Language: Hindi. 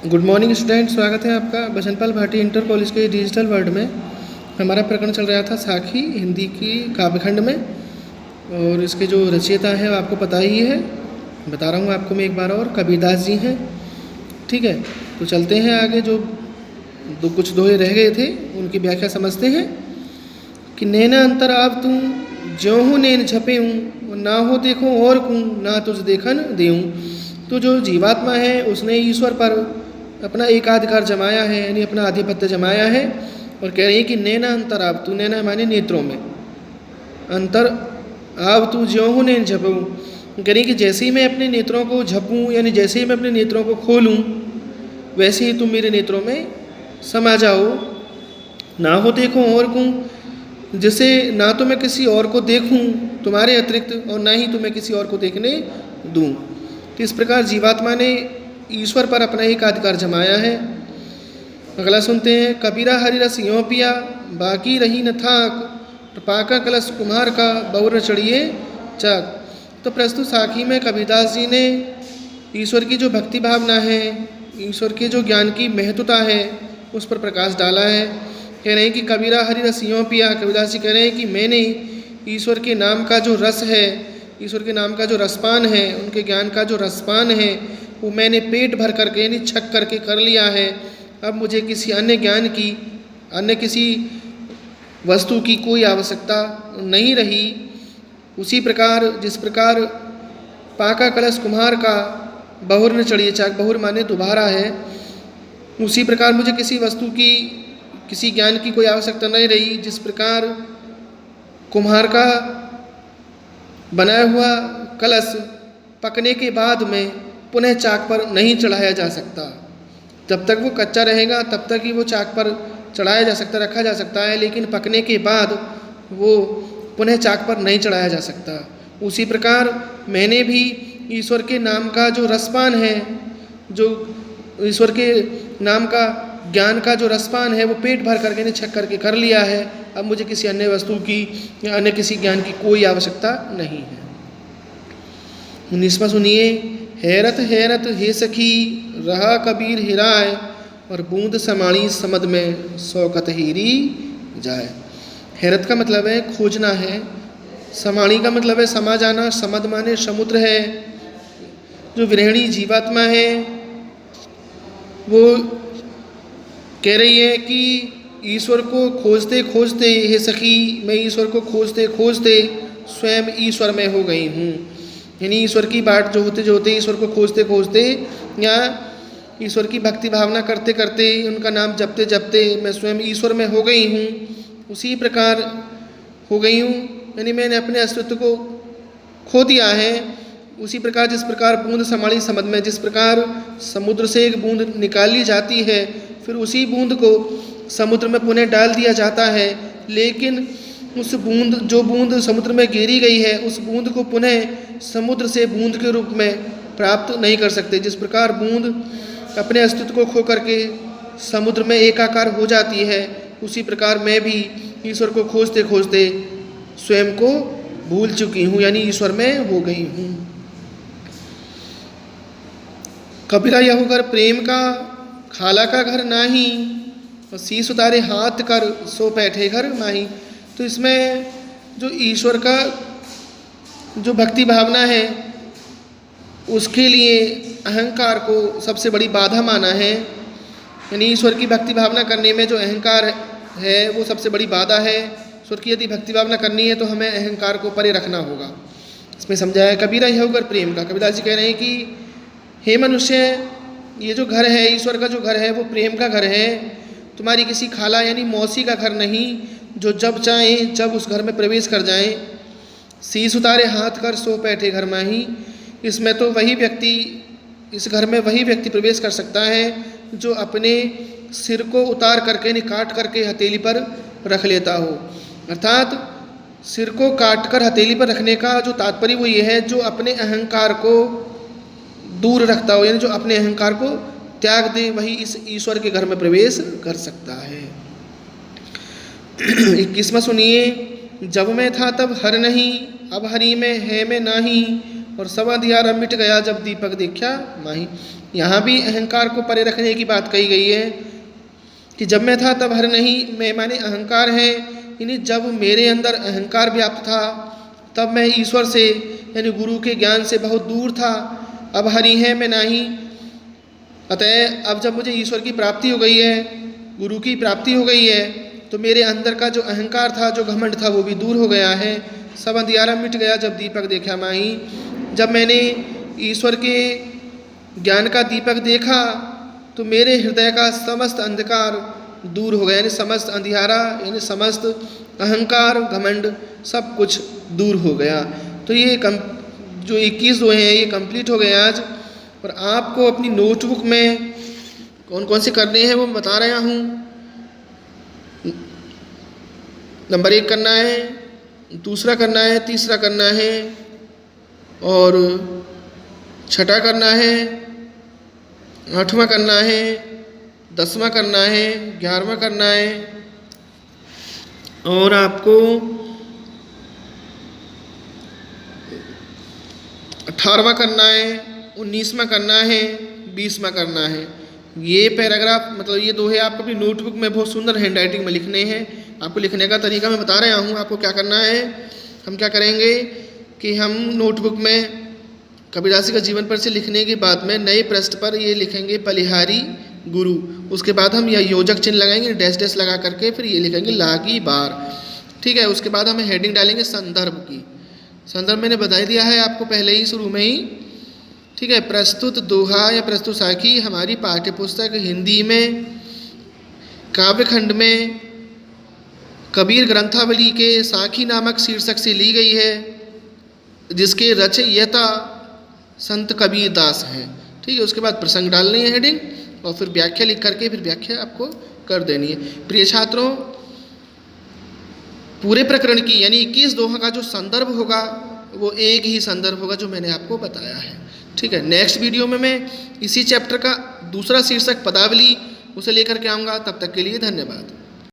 गुड मॉर्निंग स्टूडेंट, स्वागत है आपका बसंतपाल भाटी इंटर कॉलेज के डिजिटल वर्ल्ड में। हमारा प्रकरण चल रहा था साखी हिंदी की काव्यखंड में, और इसके जो रचयिता हैं वो आपको पता ही है, बता रहा हूँ आपको मैं एक बार और, कबीरदास जी हैं। ठीक है, तो चलते हैं आगे। जो कुछ दोहे रह गए थे उनकी व्याख्या समझते हैं कि नैना अंतर आप तू ज्यों हूँ नैन झपे हूँ, ना हो देखो और कूँ, ना तुझ देखन देऊँ। तो जो जीवात्मा है उसने ईश्वर पर अपना एकाधिकार जमाया है, यानी अपना आधिपत्य जमाया है, और कह रही है कि नैना अंतर आप तू, नैना माने नेत्रों में, अंतर आप तू ज्यों हूँ नैन झपूँ। कह रही कि जैसे ही मैं अपने नेत्रों को झपूँ, यानी जैसे ही मैं अपने नेत्रों को खोलूँ, वैसे ही तुम मेरे नेत्रों में समा जाओ। ना हो देखो और कूँ, जिसे ना तो मैं किसी और को देखूं तुम्हारे अतिरिक्त, और ना ही तुम्हें किसी और को देखने दूं। तो इस प्रकार जीवात्मा ने ईश्वर पर अपना एक अधिकार जमाया है। अगला सुनते हैं। कबीरा हरि रस यों पिया, बाकी रही न थाक, पाका कलश कुम्हार का, बहुर चढ़िए चाक। तो प्रस्तुत साखी में कबीरदास जी ने ईश्वर की जो भक्ति भावना है, ईश्वर के जो ज्ञान की महत्वता है, उस पर प्रकाश डाला है। कह रहे हैं कि कबीरा हरि रस यों पिया, कबीरदास जी कह रहे हैं कि मैंने ईश्वर के नाम का जो रस है, ईश्वर के नाम का जो रसपान है, उनके ज्ञान का जो रसपान है, वो मैंने पेट भर करके यानी छक करके कर लिया है। अब मुझे किसी अन्य ज्ञान की, अन्य किसी वस्तु की कोई आवश्यकता नहीं रही। उसी प्रकार जिस प्रकार पाका कलश कुम्हार का, बहुर न चढ़िए चाक, बहुर माने दोबारा है, उसी प्रकार मुझे किसी वस्तु की, किसी ज्ञान की कोई आवश्यकता नहीं रही। जिस प्रकार कुम्हार का बनाया हुआ कलश पकने के बाद में पुनः चाक पर नहीं चढ़ाया जा सकता, जब तक वो कच्चा रहेगा तब तक ही वो चाक पर चढ़ाया जा सकता, रखा जा सकता है, लेकिन पकने के बाद वो पुनः चाक पर नहीं चढ़ाया जा सकता। उसी प्रकार मैंने भी ईश्वर के नाम का जो रसपान है, जो ईश्वर के नाम का ज्ञान का जो रसपान है, वो पेट भर करके नहीं छक करके कर लिया है। अब मुझे किसी अन्य वस्तु की या अन्य किसी ज्ञान की कोई आवश्यकता नहीं है। 19वां सुनिए। हैरत हैरत हे सखी, रहा कबीर हिराए, और बूंद समाणी समद में शौकत हीरी जाए। हैरत का मतलब है खोजना है, समाणी का मतलब है समा जाना, समद माने समुद्र है। जो विरहिणी जीवात्मा है वो कह रही है कि ईश्वर को खोजते खोजते, हे सखी, मैं ईश्वर को खोजते खोजते स्वयं ईश्वर में हो गई हूँ। यानी ईश्वर की बाट जो होते ईश्वर को खोजते खोजते, या ईश्वर की भक्ति भावना करते करते, उनका नाम जपते जपते मैं स्वयं ईश्वर में हो गई हूँ। उसी प्रकार हो गई हूँ, यानी मैंने अपने अस्तित्व को खो दिया है। उसी प्रकार जिस प्रकार बूंद समाणी समझ में, जिस प्रकार समुद्र से एक बूंद निकाली जाती है, फिर उसी बूंद को समुद्र में पुनः डाल दिया जाता है, लेकिन उस बूंद, जो बूंद समुद्र में गिरी गई है, उस बूंद को पुनः समुद्र से बूंद के रूप में प्राप्त नहीं कर सकते। जिस प्रकार बूंद अपने अस्तित्व को खो करके समुद्र में एकाकार हो जाती है, उसी प्रकार मैं भी ईश्वर को खोजते खोजते स्वयं को भूल चुकी हूँ, यानी ईश्वर में हो गई हूँ। कबीरा यह घर प्रेम का, खाला का घर नाही, और शीश उतारे हाथ कर, सो बैठे घर माही। तो इसमें जो ईश्वर का जो भक्ति भावना है, उसके लिए अहंकार को सबसे बड़ी बाधा माना है। यानी ईश्वर की भक्ति भावना करने में जो अहंकार है वो सबसे बड़ी बाधा है। ईश्वर की यदि भक्ति भावना करनी है तो हमें अहंकार को परे रखना होगा। इसमें समझाया कबीरा यह होकर प्रेम का। कबीरदास जी कह रहे हैं कि हे मनुष्य, ये जो घर है, ईश्वर का जो घर है, वो प्रेम का घर है, तुम्हारी किसी खाला यानी मौसी का घर नहीं, जो जब चाहें जब उस घर में प्रवेश कर जाएं। शीश उतारे हाथ कर, सो बैठे घर माही। इसमें तो वही व्यक्ति, इस घर में वही व्यक्ति प्रवेश कर सकता है जो अपने सिर को उतार करके, यानी काट करके हथेली पर रख लेता हो। अर्थात सिर को काट कर हथेली पर रखने का जो तात्पर्य वो ये है, जो अपने अहंकार को दूर रखता हो, यानी जो अपने अहंकार को त्याग दे, वही इस ईश्वर के घर में प्रवेश कर सकता है। 21वां सुनिए। जब मैं था तब हर नहीं, अब हरि में है मैं नाही, और सब अंधियारा मिट गया जब दीपक देखा माही। यहाँ भी अहंकार को परे रखने की बात कही गई है कि जब मैं था तब हर नहीं, मैं माने अहंकार है, यानी जब मेरे अंदर अहंकार व्याप्त था तब मैं ईश्वर से यानी गुरु के ज्ञान से बहुत दूर था। अब हरि है मैं नहीं, अतः अब जब मुझे ईश्वर की प्राप्ति हो गई है, गुरु की प्राप्ति हो गई है, तो मेरे अंदर का जो अहंकार था, जो घमंड था, वो भी दूर हो गया है। सब अंधियारा मिट गया जब दीपक देखा माही। जब मैंने ईश्वर के ज्ञान का दीपक देखा तो मेरे हृदय का समस्त अंधकार दूर हो गया, यानी समस्त अंधियारा यानी समस्त अहंकार घमंड सब कुछ दूर हो गया। तो ये जो 21 जो हैं ये कंप्लीट हो गए आज। और आपको अपनी नोटबुक में कौन कौन से करने हैं वो बता रहा हूँ। नंबर 1 करना है, दूसरा करना है, तीसरा करना है और छठा करना है, 8वां करना है, 10वां करना है, 11वां करना है और आपको 18वां करना है, 19वां करना है, 20वां करना है। ये पैराग्राफ मतलब ये 2 है आपको अपनी नोटबुक में बहुत सुंदर हैंडराइटिंग में लिखने हैं। आपको लिखने का तरीका मैं बता रहा हूँ। आपको क्या करना है, हम क्या करेंगे कि हम नोटबुक में कबीरदास का जीवन पर से लिखने के बाद में नए पृष्ठ पर ये लिखेंगे बलिहारी गुरु। उसके बाद हम यह योजक चिन्ह लगाएंगे, डैश डैश लगा करके फिर ये लिखेंगे लागी बार। ठीक है, उसके बाद हमें हेडिंग डालेंगे संदर्भ की। संदर्भ मैंने बता दिया है आपको पहले ही शुरू में ही। ठीक है, प्रस्तुत दोहा या प्रस्तुत साखी हमारी पाठ्यपुस्तक हिंदी में काव्यखंड में कबीर ग्रंथावली के साखी नामक शीर्षक से ली गई है, जिसके रचयिता संत कबीर दास हैं। ठीक है, उसके बाद प्रसंग डालनी है हेडिंग और फिर व्याख्या लिख करके फिर व्याख्या आपको कर देनी है। प्रिय छात्रों, पूरे प्रकरण की यानी 21 दोहा का जो संदर्भ होगा वो एक ही संदर्भ होगा जो मैंने आपको बताया है। ठीक है, नेक्स्ट वीडियो में मैं इसी चैप्टर का दूसरा शीर्षक पदावली उसे लेकर के आऊँगा। तब तक के लिए धन्यवाद।